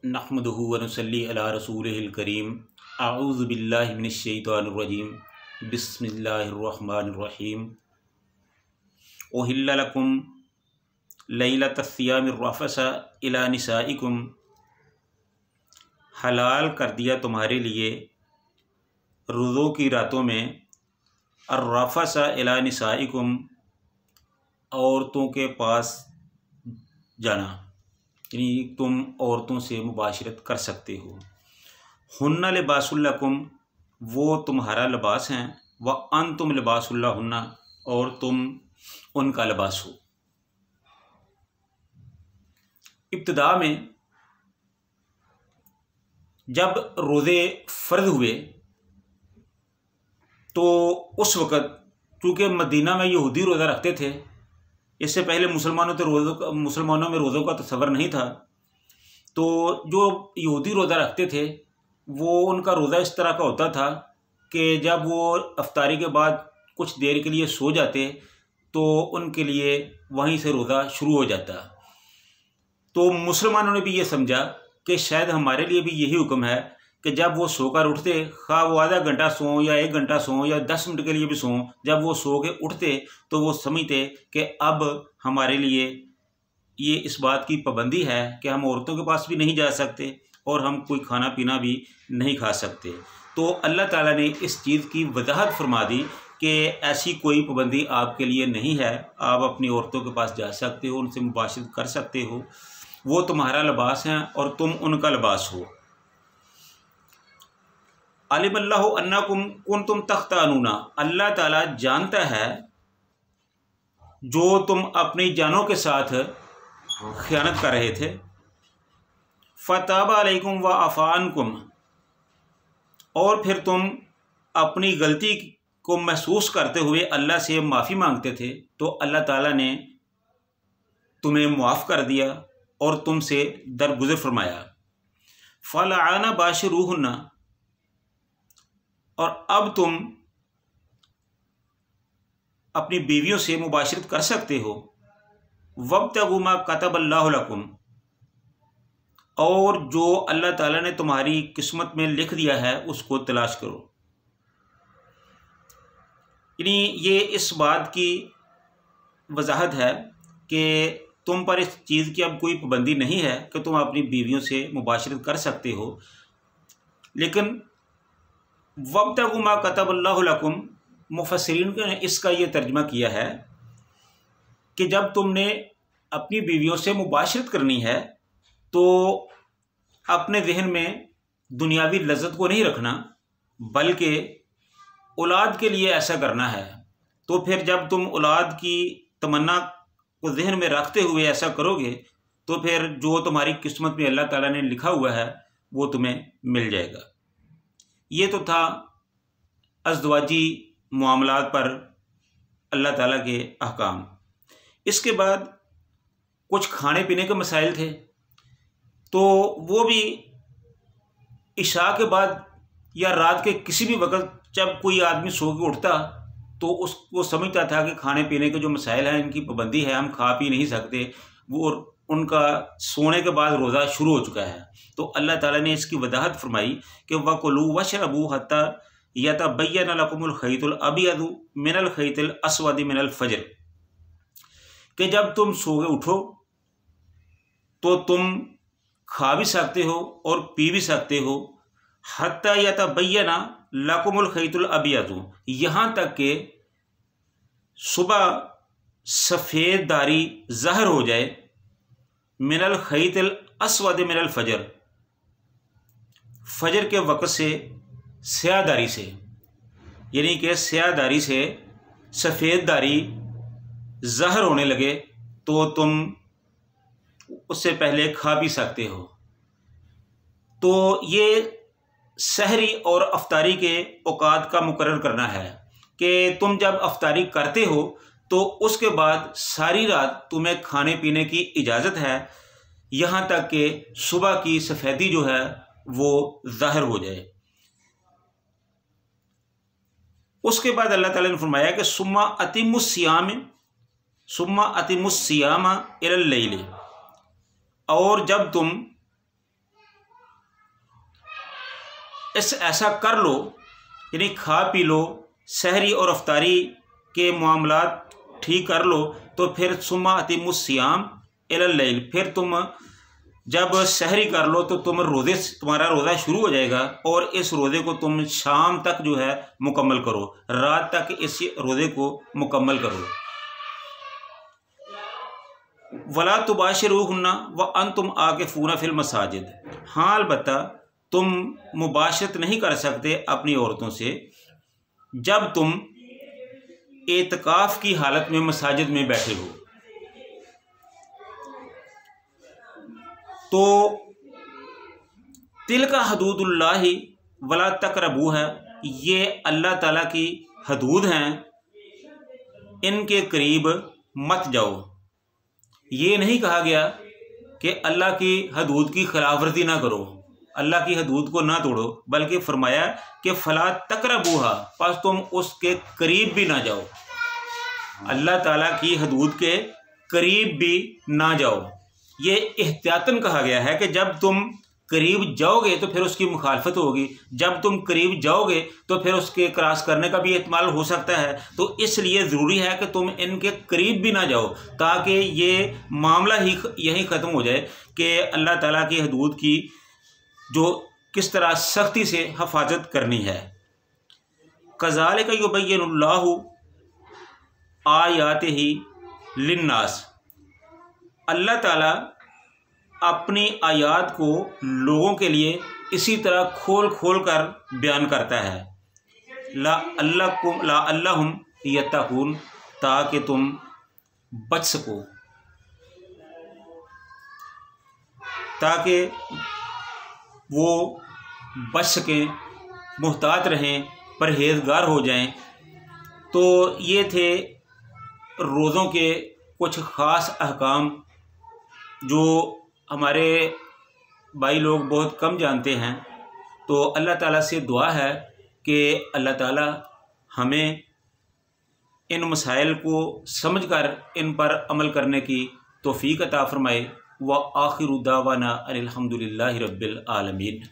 नहमदुहु व नुसल्ली अला रसूलिहिल करीम। अऊज़ु बिल्लाहि मिनश शैतानिर रजीम। बिस्मिल्लाहिर रहमानिर रहीम। उहिल्ला लकुम लैलतस सियामिर रफ़सा इला निसाइकुम। हलाल कर दिया तुम्हारे लिए रोज़ों की रातों में अर्रफ़सा इला निसाइकुम, औरतों के पास जाना, यानी तुम औरतों से मुबाशरत कर सकते हो। हुन्ना लिबासुल लकुम, वो तुम्हारा लिबास हैं, व अंतुम लिबासुल लहुन्ना, और तुम उनका लिबास हो। इब्तिदा में जब रोज़े फ़र्ज़ हुए तो उस वक़्त चूँकि मदीना में यहूदी रोज़ा रखते थे, इससे पहले मुसलमानों में रोज़ों का तस्वर नहीं था, तो जो यहूदी रोज़ा रखते थे वो उनका रोज़ा इस तरह का होता था कि जब वो अफ्तारी के बाद कुछ देर के लिए सो जाते तो उनके लिए वहीं से रोज़ा शुरू हो जाता। तो मुसलमानों ने भी ये समझा कि शायद हमारे लिए भी यही हुक्म है कि जब वो सोकर उठते, खा वो आधा घंटा सों या 1 घंटा सों या 10 मिनट के लिए भी सों, जब वो सो के उठते तो वो समझते कि अब हमारे लिए ये इस बात की पाबंदी है कि हम औरतों के पास भी नहीं जा सकते और हम कोई खाना पीना भी नहीं खा सकते। तो अल्लाह ताला ने इस चीज़ की वजाहत फरमा दी कि ऐसी कोई पाबंदी आपके लिए नहीं है, आप अपनी औरतों के पास जा सकते हो, उनसे मुबाशरत कर सकते हो, वो तुम्हारा लिबास हैं और तुम उनका लिबास हो। अलिमल्लाहु अन्नकुम कुंतुम तख्तानूना, अल्लाह ताला जानता है जो तुम अपनी जानों के साथ खयानत कर रहे थे। फताबा अलैकुम व अफ़ानकुम, और फिर तुम अपनी गलती को महसूस करते हुए अल्लाह से माफ़ी मांगते थे तो अल्लाह ताला ने तुम्हें मुआफ़ कर दिया और तुमसे दरगुज़र फरमाया। फ़लआना बाशिरूहुन्ना, और अब तुम अपनी बीवियों से मुबाशरत कर सकते हो। वब्तगू मा कतबल्लाहु लकुम, और जो अल्लाह ताला ने तुम्हारी किस्मत में लिख दिया है उसको तलाश करो। यानी ये इस बात की वजाहत है कि तुम पर इस चीज़ की अब कोई पाबंदी नहीं है कि तुम अपनी बीवियों से मुबाशरत कर सकते हो, लेकिन वब्तगू मा कतबल्लाहु लकुम, मुफस्सिरीन ने इसका ये तर्जुमा किया है कि जब तुमने अपनी बीवियों से मुबाशरत करनी है तो अपने जहन में दुनियावी लज्जत को नहीं रखना, बल्कि औलाद के लिए ऐसा करना है। तो फिर जब तुम औलाद की तमन्ना को जहन में रखते हुए ऐसा करोगे तो फिर जो तुम्हारी किस्मत में अल्लाह ताला ने लिखा हुआ है वो तुम्हें मिल जाएगा। ये तो था अज़दवाजी मामलात पर अल्लाह ताला के अहकाम। इसके बाद कुछ खाने पीने के मसाइल थे, तो वो भी इशा के बाद या रात के किसी भी वक्त जब कोई आदमी सो के उठता तो उसको समझता था कि खाने पीने के जो मसाइल हैं इनकी पाबंदी है, हम खा पी नहीं सकते, वो उनका सोने के बाद रोज़ा शुरू हो चुका है। तो अल्लाह ताला ने इसकी वजाहत फरमाई कि वकुलू वशरबू हत्ता यतबय्यन लकुमुल खैतुल अबयदु मिनल खैतिल अस्वदि मिनल फज्र, कि जब तुम सो के उठो तो तुम खा भी सकते हो और पी भी सकते हो। हत्ता यतबय्यना लकुमुल खैतुल अबयदु, यहाँ तक कि सुबह सफ़ेद दारी ज़ाहिर हो जाए, मिनल खैतिल अस्वद मिनल फजर, फजर के वक़्त से स्याहदारी से, यानी कि स्याहदारी से सफ़ेद दारी ज़ाहिर होने लगे तो तुम उससे पहले खा भी सकते हो। तो ये सहरी और अफ्तारी के औकात का मुकर्रर करना है कि तुम जब अफ्तारी करते हो तो उसके बाद सारी रात तुम्हें खाने पीने की इजाज़त है, यहाँ तक कि सुबह की सफ़ेदी जो है वो ज़ाहिर हो जाए। उसके बाद अल्लाह ताला ने फरमाया कि सुम्मा अतिमुस्सियामा इलल लैल, और जब तुम ऐसा कर लो, यानी खा पी लो, सहरी और अफ्तारी के मामलात ठीक कर लो, तो फिर सुम्मा अतिमुस्सियाम इलल लैल, फिर तुम जब सहरी कर लो तो तुम्हारा रोज़ा शुरू हो जाएगा और इस रोज़े को तुम शाम तक जो है मुकम्मल करो, रात तक इस रोज़े को मुकम्मल करो। वला तुबाशिरूहुन्ना व अंतुम आकिफूना फिल मसाजिद, हाँ अलबत्ता तुम मुबाशरत नहीं कर सकते अपनी औरतों से जब तुम एतकाफ़ की हालत में मसाजिद में बैठे हो। तो तिल का हदूदुल्लाहि वला तकरबू है, ये अल्लाह ताला की हदूद हैं, इनके करीब मत जाओ। ये नहीं कहा गया कि अल्लाह की हदूद की खिलाफवर्जी ना करो, अल्लाह की हदूद को ना तोड़ो, बल्कि फरमाया कि फ़ला तकरबूहा, बस तुम उसके करीब भी ना जाओ, अल्लाह ताला की हदूद के करीब भी ना जाओ। ये एहतियातन कहा गया है कि जब तुम करीब जाओगे तो फिर उसकी मुखालफत होगी, जब तुम करीब जाओगे तो फिर उसके क्रॉस करने का भी एहतमाल हो सकता है। तो इसलिए ज़रूरी है कि तुम इनके करीब भी ना जाओ, ताकि ये मामला ही यही ख़त्म हो जाए कि अल्लाह ताला की हदूद की जो किस तरह सख्ती से हफाजत करनी है। कज़ालिका युबय्यिनुल्लाहु आयातिही लिन्नास, अल्लाह ताला अपनी आयात को लोगों के लिए इसी तरह खोल खोल कर बयान करता है। ला अल्लाहुम यत्तकून, ताकि तुम बच सको, ताकि वो बच सकें, मुहतात रहें, परहेजगार हो जाएं। तो ये थे रोज़ों के कुछ ख़ास अहकाम जो हमारे भाई लोग बहुत कम जानते हैं। तो अल्लाह ताला से दुआ है कि अल्लाह ताला हमें इन मसाइल को समझकर इन पर अमल करने की तौफीक अता फ़रमाए। व आखिरु दावाना अनिल हम्दुलिल्लाहि रब्बिल आलमीन।